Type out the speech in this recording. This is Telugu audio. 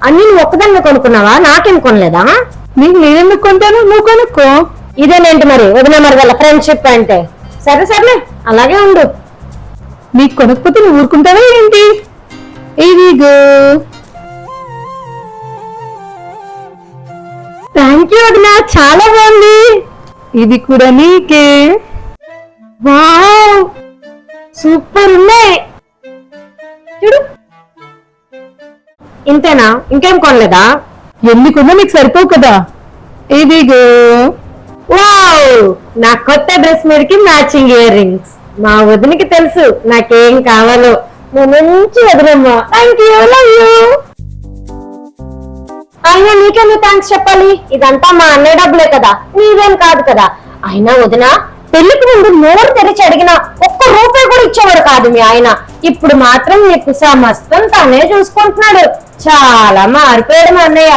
అన్ని నువ్వు ఒక్కదాన్ని కొనుక్కున్నావా? నాకేం కొనలేదా? నీకు నేనెందుకు కొంటాను, నువ్వు కొనుక్కో. ఇదేనేంటి మరి వదిన మరి వాళ్ళ ఫ్రెండ్షిప్ అంటే? సరే సర్లే అలాగే ఉండు. నీకు కొనకపోతే నువ్వు ఊరుకుంటావా ఏంటి? ఇదిగో. థ్యాంక్ యూ వదిన, చాలా బాగుంది. ఇది కూడా నీకే. వావ్ సూపర్ ఉన్నాయి. చూడు. ఇంతేనా? ఇంకేం కొనలేదా? ఎన్ని కొన్నా నీకు సరిపోవు కదా. ఇదిగో. వావ్ నా కొత్త డ్రెస్ మీదకి మ్యాచింగ్ ఇయర్ రింగ్స్. మా వదినికి తెలుసు నాకేం కావాలో. నువ్వు మంచి వదినమ్మా. Thank you, love you. అయినా నీకెందుకు థ్యాంక్స్ చెప్పాలి? ఇదంతా మా అన్నయ్య డబ్బులే కదా, నీవేం కాదు కదా. అయినా వదిన పెళ్లికి ముందు నోరు తెరిచి అడిగినా ఒక్క రూపాయి కూడా ఇచ్చేవాడు కాదు మీ ఆయన. ఇప్పుడు మాత్రం నీకు సమస్తం తనే చూసుకుంటున్నాడు. చాలా మారిపోయాడు మా అన్నయ్య.